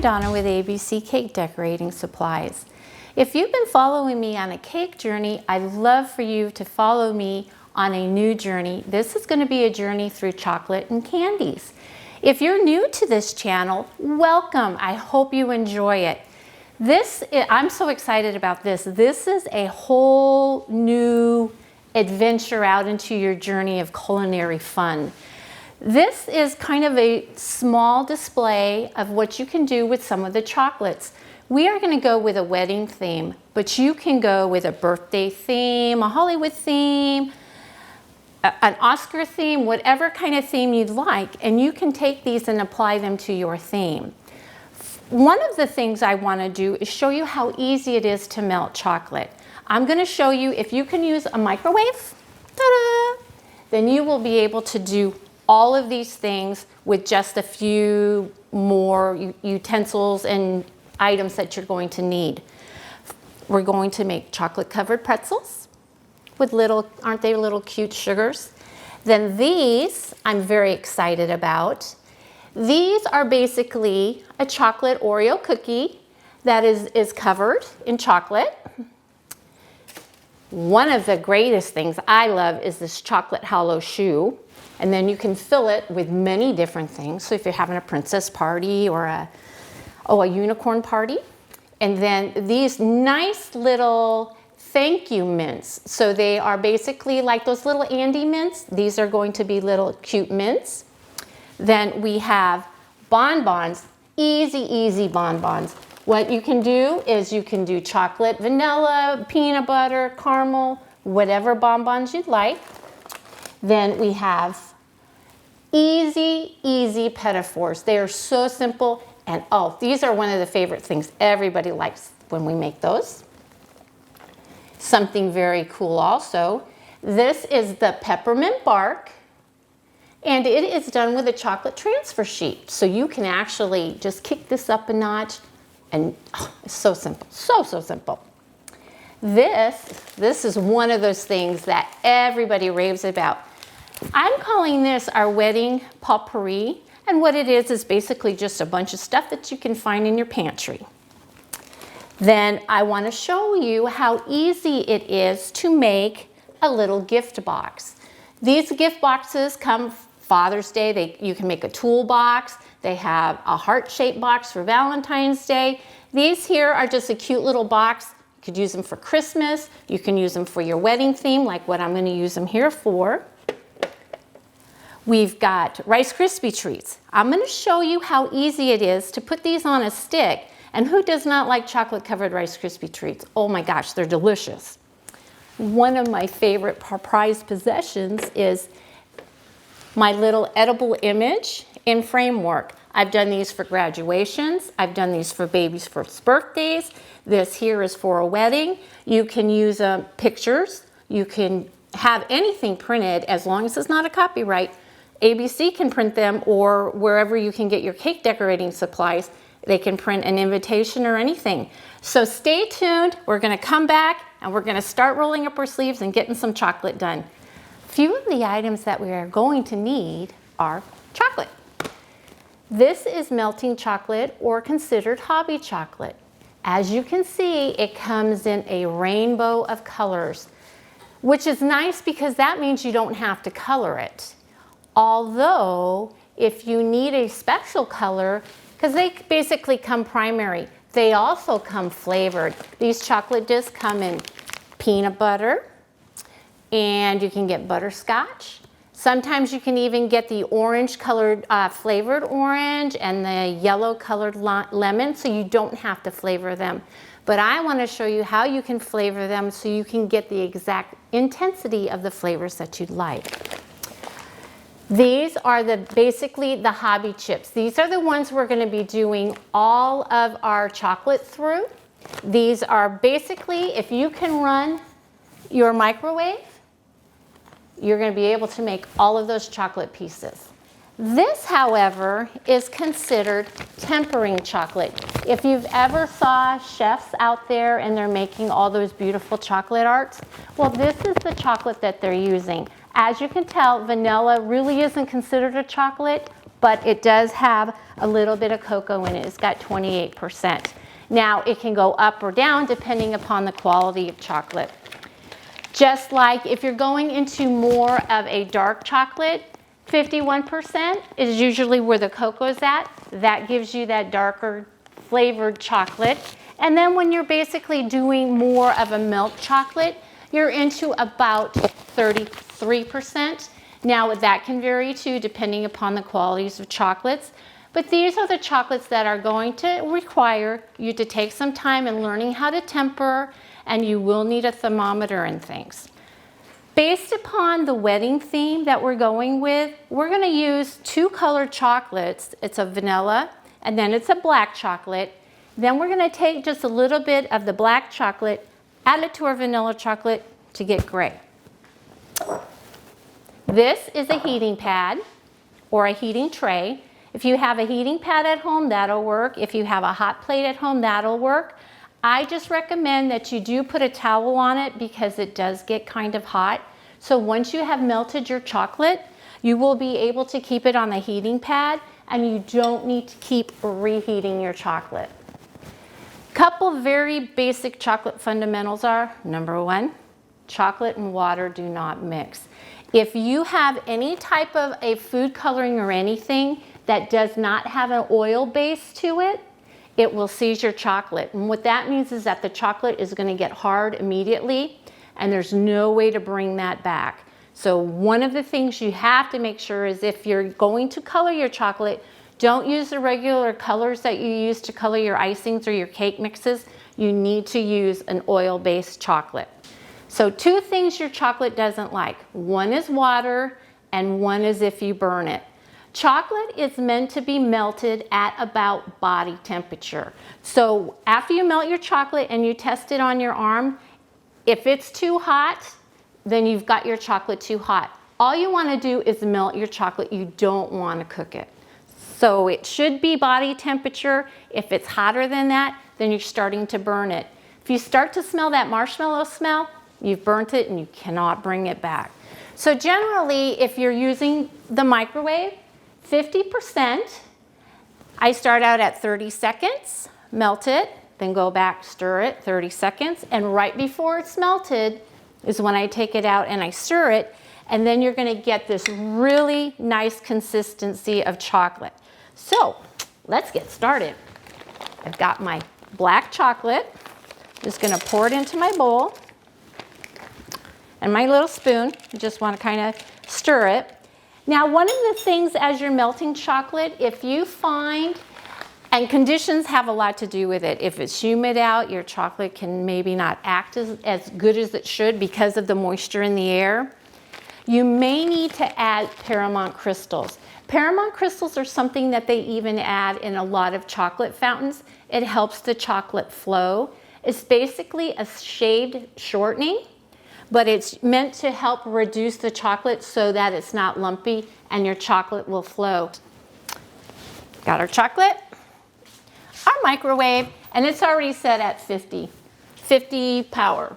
Donna with ABC Cake Decorating Supplies. If you've been following me on a cake journey, I'd love for you to follow me on a new journey. This is going to be a journey through chocolate and candies. If you're new to this channel, welcome. I hope you enjoy it. I'm so excited about this. This is a whole new adventure out into your journey of culinary fun. This is kind of a small display of what you can do with some of the chocolates. We are going to go with a wedding theme, but you can go with a birthday theme, a Hollywood theme, an Oscar theme, whatever kind of theme you'd like, and you can take these and apply them to your theme. One of the things I want to do is show you how easy it is to melt chocolate. I'm going to show you if you can use a microwave, ta-da, then you will be able to do all of these things with just a few more utensils and items that you're going to need. We're going to make chocolate covered pretzels with aren't they little cute sugars? Then these I'm very excited about. These are basically a chocolate Oreo cookie that is covered in chocolate. One of the greatest things I love is this chocolate hollow shoe. And then you can fill it with many different things. So if you're having a princess party or a unicorn party. And then these nice little thank you mints. So they are basically like those little Andy mints. These are going to be little cute mints. Then we have bonbons, easy bonbons. What you can do is you can do chocolate, vanilla, peanut butter, caramel, whatever bonbons you'd like. Then we have easy pedophores. They are so simple, and oh, these are one of the favorite things everybody likes when we make those. Something very cool also. This is the Peppermint Bark, and it is done with a chocolate transfer sheet. So you can actually just kick this up a notch, and oh, it's so simple, so simple. This is one of those things that everybody raves about. I'm calling this our wedding potpourri, and what it is basically just a bunch of stuff that you can find in your pantry. Then I want to show you how easy it is to make a little gift box. These gift boxes come Father's Day. You can make a toolbox. They have a heart-shaped box for Valentine's Day. These here are just a cute little box. You could use them for Christmas. You can use them for your wedding theme, like what I'm going to use them here for. We've got Rice Krispie treats. I'm going to show you how easy it is to put these on a stick. And who does not like chocolate covered Rice Krispie treats? Oh my gosh, they're delicious. One of my favorite prized possessions is my little edible image in framework. I've done these for graduations. I've done these for babies' first birthdays. This here is for a wedding. You can use pictures. You can have anything printed as long as it's not a copyright. ABC can print them, or wherever you can get your cake decorating supplies, they can print an invitation or anything. So stay tuned. We're going to come back and we're going to start rolling up our sleeves and getting some chocolate done. Few of the items that we are going to need are chocolate. This is melting chocolate, or considered hobby chocolate. As you can see, it comes in a rainbow of colors, which is nice because that means you don't have to color it. Although, if you need a special color, because they basically come primary, they also come flavored. These chocolate discs come in peanut butter, and you can get butterscotch. Sometimes you can even get the orange colored, flavored orange, and the yellow colored lemon, so you don't have to flavor them. But I want to show you how you can flavor them so you can get the exact intensity of the flavors that you'd like. These are basically the hobby chips. These are the ones we're going to be doing all of our chocolate through. These are basically, if you can run your microwave, you're going to be able to make all of those chocolate pieces. This, however, is considered tempering chocolate. If you've ever saw chefs out there and they're making all those beautiful chocolate arts, well, this is the chocolate that they're using. As you can tell, vanilla really isn't considered a chocolate. but it does have a little bit of cocoa in it. It's got 28%. Now, it can go up or down depending upon the quality of chocolate. Just like if you're going into more of a dark chocolate, 51% is usually where the cocoa is at. That gives you that darker flavored chocolate. And then when you're basically doing more of a milk chocolate, you're into about 33%. Now that can vary too, depending upon the qualities of chocolates. But these are the chocolates that are going to require you to take some time in learning how to temper, and you will need a thermometer and things. Based upon the wedding theme that we're going with, we're going to use 2 colored chocolates. It's a vanilla and then it's a black chocolate. Then we're going to take just a little bit of the black chocolate, add it to our vanilla chocolate to get gray. This is a heating pad or a heating tray. If you have a heating pad at home, that'll work. If you have a hot plate at home, that'll work. I just recommend that you do put a towel on it because it does get kind of hot. So once you have melted your chocolate, you will be able to keep it on the heating pad and you don't need to keep reheating your chocolate. Couple very basic chocolate fundamentals are, number 1, chocolate and water do not mix. If you have any type of a food coloring or anything that does not have an oil base to it, it will seize your chocolate. And what that means is that the chocolate is going to get hard immediately and there's no way to bring that back. So one of the things you have to make sure is if you're going to color your chocolate, don't use the regular colors that you use to color your icings or your cake mixes. You need to use an oil-based chocolate. So 2 things your chocolate doesn't like. One is water and one is if you burn it. Chocolate is meant to be melted at about body temperature. So after you melt your chocolate and you test it on your arm, if it's too hot, then you've got your chocolate too hot. All you want to do is melt your chocolate. You don't want to cook it. So it should be body temperature. If it's hotter than that, then you're starting to burn it. If you start to smell that marshmallow smell, you've burnt it and you cannot bring it back. So generally, if you're using the microwave, 50%, I start out at 30 seconds, melt it, then go back, stir it, 30 seconds, and right before it's melted is when I take it out and I stir it, and then you're going to get this really nice consistency of chocolate. So let's get started. I've got my black chocolate. Just going to pour it into my bowl. And my little spoon, you just want to kind of stir it. Now, one of the things as you're melting chocolate, if you find, and conditions have a lot to do with it. If it's humid out, your chocolate can maybe not act as good as it should because of the moisture in the air. You may need to add Peppermint crystals. Peppermint crystals are something that they even add in a lot of chocolate fountains. It helps the chocolate flow. It's basically a shaved shortening, but it's meant to help reduce the chocolate so that it's not lumpy and your chocolate will flow. Got our chocolate, our microwave, and it's already set at 50 power.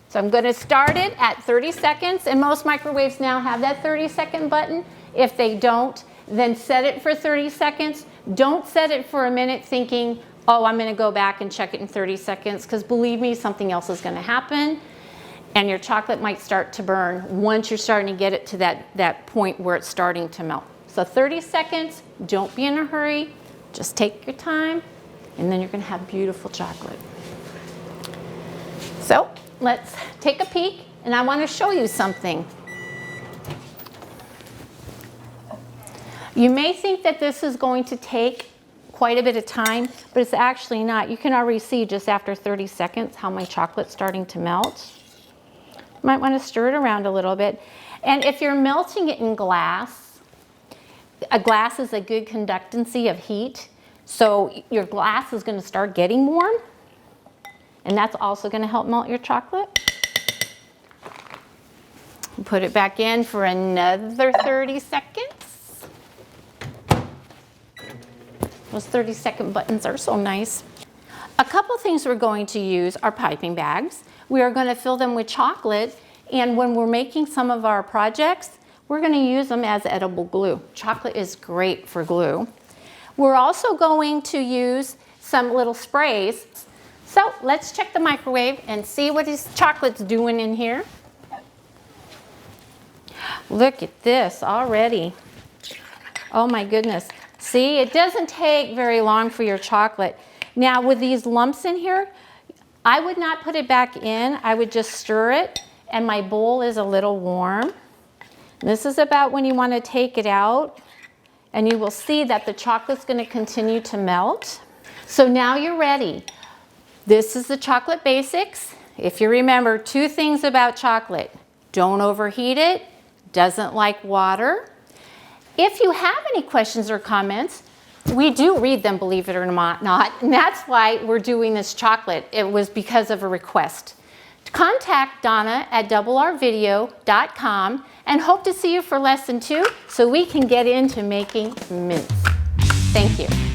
So I'm going to start it at 30 seconds, and most microwaves now have that 30-second button. If they don't, then set it for 30 seconds. Don't set it for a minute thinking, oh, I'm going to go back and check it in 30 seconds, because believe me, something else is going to happen, and your chocolate might start to burn once you're starting to get it to that point where it's starting to melt. So 30 seconds, don't be in a hurry, just take your time, and then you're going to have beautiful chocolate. So let's take a peek, and I want to show you something. You may think that this is going to take quite a bit of time, but it's actually not. You can already see just after 30 seconds how my chocolate's starting to melt. You might want to stir it around a little bit. And if you're melting it in glass, a glass is a good conductancy of heat, so your glass is going to start getting warm, and that's also going to help melt your chocolate. Put it back in for another 30 seconds. Those 30-second buttons are so nice. A couple things we're going to use are piping bags. We are going to fill them with chocolate, and when we're making some of our projects, We're going to use them as edible glue. Chocolate is great for glue. We're also going to use some little sprays. So let's check the microwave and see what this chocolate's doing in here. Look at this already. Oh my goodness. See, it doesn't take very long for your chocolate. Now with these lumps in here, I would not put it back in. I would just stir it, and my bowl is a little warm. This is about when you want to take it out, and you will see that the chocolate's going to continue to melt. So now you're ready. This is the chocolate basics. If you remember, 2 things about chocolate. Don't overheat it. Doesn't like water. If you have any questions or comments, we do read them, believe it or not, and that's why we're doing this chocolate. It was because of a request. Contact Donna at doublervideo.com and hope to see you for lesson 2 so we can get into making mints. Thank you.